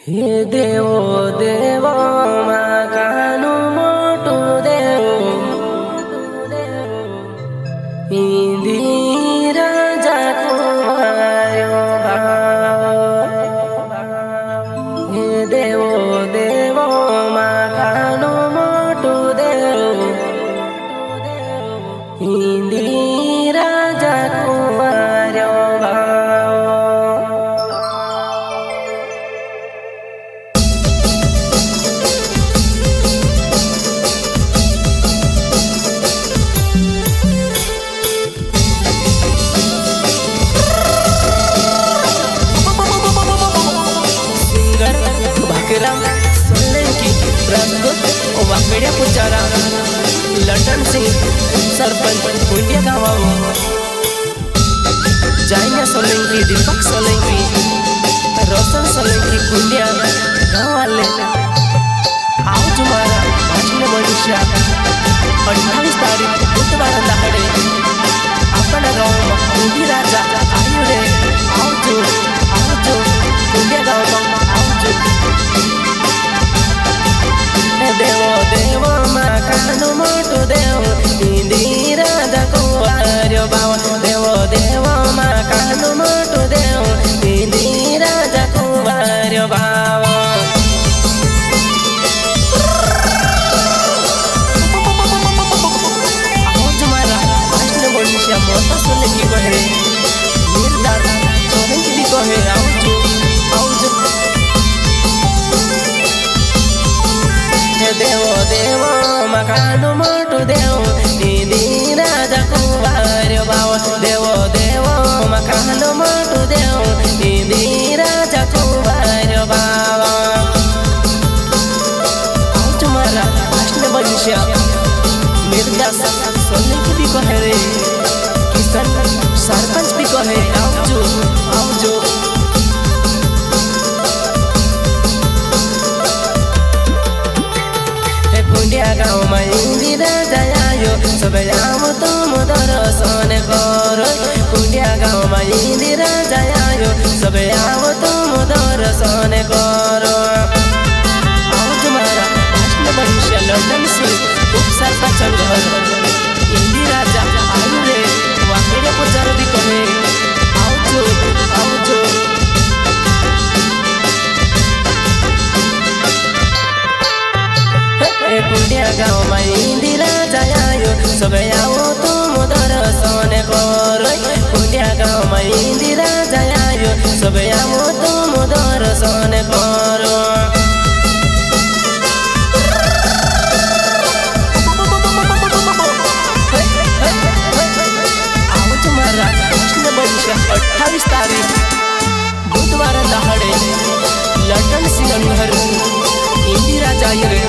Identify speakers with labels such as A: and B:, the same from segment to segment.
A: हे देवो देवो माकानु मोटु देवो इंदिरा जाको आयो हे देवो देवो माकानु मोटु देवो इंदिरा जाको आयो वाकड्या पुजारा लंडन सिंग सरपंच कुंडिया गावावं जायना सोलंकी दीपक सोलंकी रोशन सोलंकी कुंडिया गावाले आओ तुम्हारा भाषण मनुष्य 28 तारीख बुधवार दहाडे आपण गावात कुंडी राजा आयो रे आओ कुंडिया गावात आओ देवो देवो माकानु मोटु देवो इंदिरा जाको आयो बावा देवो देवो माकानु मोटु देवो इंदिरा जाको आयो बावा आज मारा भाषण मनुष्य मोटा सोलंकी कहे निर्धार सोलंकी भी कहे आओ देवो देवो माकानु मोटु देवो इंदिरा जाको आयो बावा देवो देवो माकानु मोटु देवो इंदिरा जाको आयो बावा आओ तुम्हारा भाषण मनुष्य निर्दास सोलंकी भी कहे रे किसान सरपंच भी कहे आओ कुंडिया गाँव में इंदिरा जायो सब आओ तुम दर्शन करो कुंडिया गाँव में इंदिरा जायो सब आओ तुम दर्शन करो आओ तुम्हारा भाषण मनुष्य लंडन से उपसरपंच घर इंदिरा जा आयु रे वाकड्या पुजार भी कहे आओ कुंडिया गाँव में इंदिरा जायो सब आओ तुम दर्शन करो कुंडिया गाँव में इंदिरा जायो सब आओ तुम दर्शन करो आओ तुम्हारा भाषण मनुष्य 28 तारीख बुधवार दहाडे लंडन सिंग घर इंदिरा जायो रे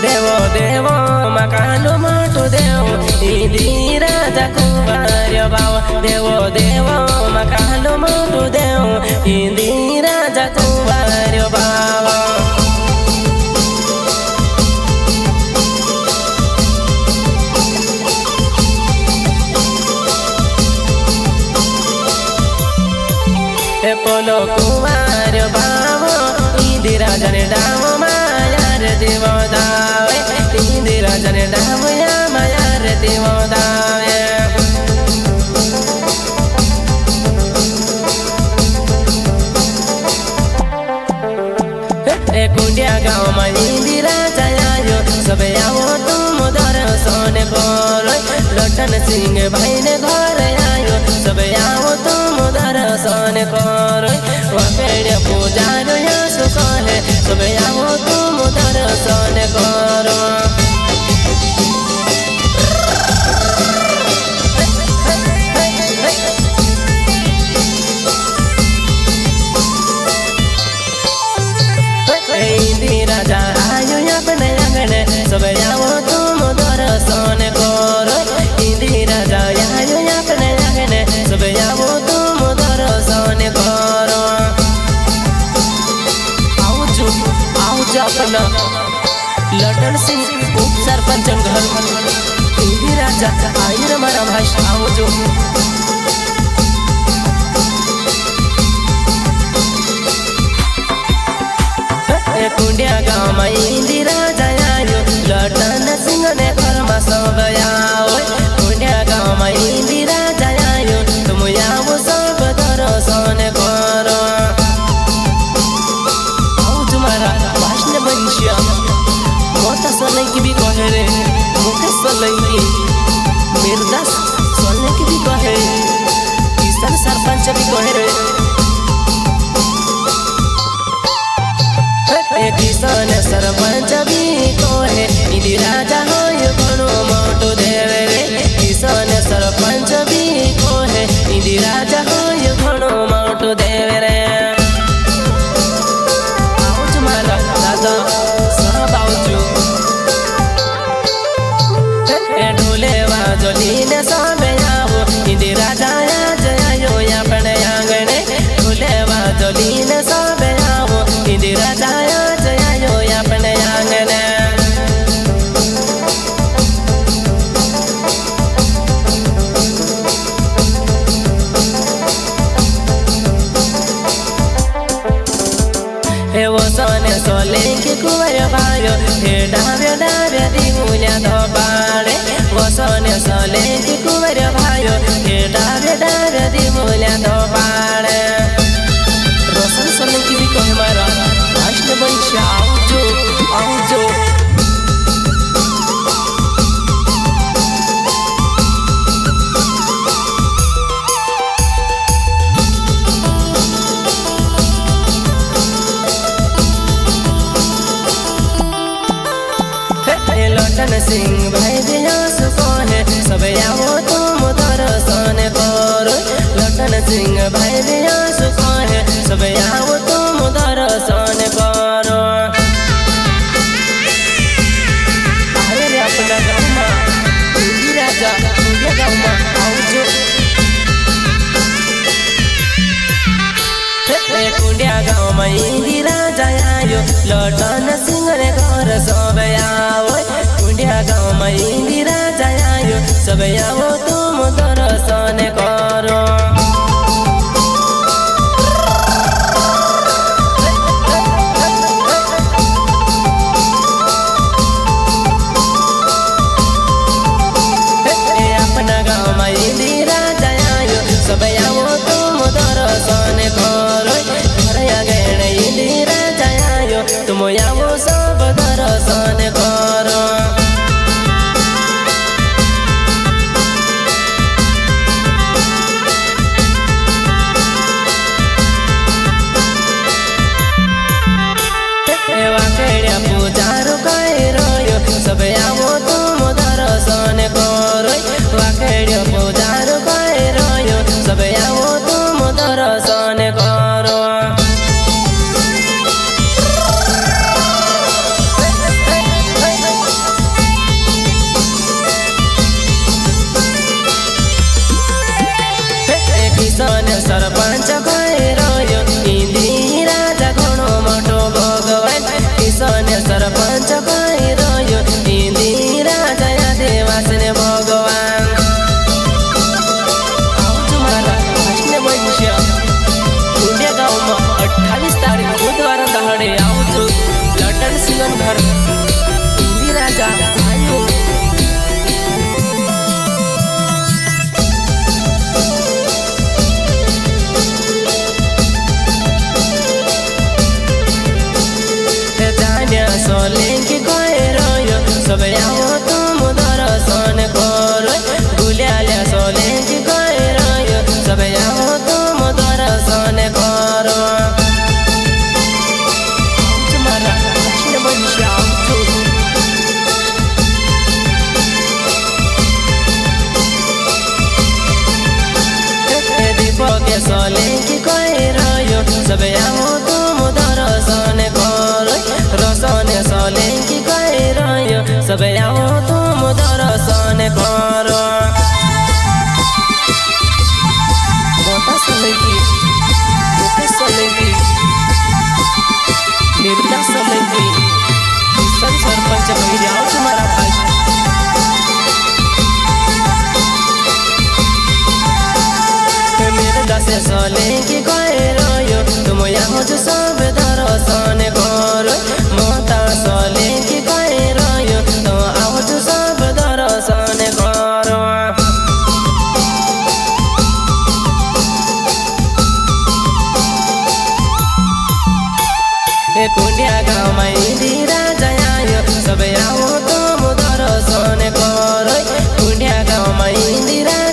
A: देवो देवो माकानु मोटु देवो इंदिरा जाको आयो बावा देवो देवो माकानु मोटु देवो इंदिरा जाको आयो बावा पोलो कुमार बावा इंदिरा जने डावो मायार देवो दावे इंदिरा जने डावो या मायार देवो दावे कुंडिया गाँव में इंदिरा जायो सब आओ तुम दर्शन करो लंडन सिंह भाई ने घर आयो सब आओ तुम दर्शन करो वाकड्या पुजारा अपना लटन सिंह उप सरपंच घर इंदी राजा आई हमारा भाषा आओ जो कुंडिया गाँव में इंदी राजा आयो लटन सिंह ने घर में सब आओ कुंडिया गाँव में इंदी राजा आयो तुम आओ सब दर्शन करो आओ तुम्हारा भाषण बंशिया मोटा सोलई की भी कहे रे मुकेश सोलई की मिर्दास सोलई की भी कहे किसान सरपंच भी कहे रे किसान सरपंच भी कहे इंदी राजा हो घणो मोटो देवे रे किसान सरपंच भी कहे इंदी राजा हो घणो मोटो देवे रे आओ तुम्हारा दादा सब आओ ढोले बाजोली ने सब आओ इंदी राजा जयो अपने आंगने ढोले बाजोली ने सब आओ इंदी राजा जयो अपने आंगने वो सोने सोले के कुंवर भायो हे डावे डावे दिमुल्या तो पाड़े वो सोने सोले के कुंवर भायो हे डावे डावे दिमुल्या तो पाड़े रोशन सोले की भी कहे मारा भाषण बंशा आओ जो लटन सिंह भाई दियास कहे सब आओ तुम दर्शन करो लटन सिंह भाई दियास कहे सब आओ तुम दर्शन करो अरे रे अपना गाँव में इंदी राजा इंडिया गाँव में आओ जो कुंडिया गाँव में इंदी राजा आयो लटन सिंह ने घर सब आओ कुंडिया गाँव में इंदी राजा आयो सब आओ तुम दर्शन करो अपना गाँव में इंदी राजा आयो सब आओ तुम दर्शन करो घर आगे इंदी राजा आयो तुम आओ सब दर्शन करो पूजार करो सब आओ तुम दर्शन करो वाकेड़ पूजार करो सब आओ तुम दर्शन करो कुंडिया गाउँमा इन्दिरा जयायो सबै आऊ त म दर्शन गर कुंडिया गाउँमा इन्दिरा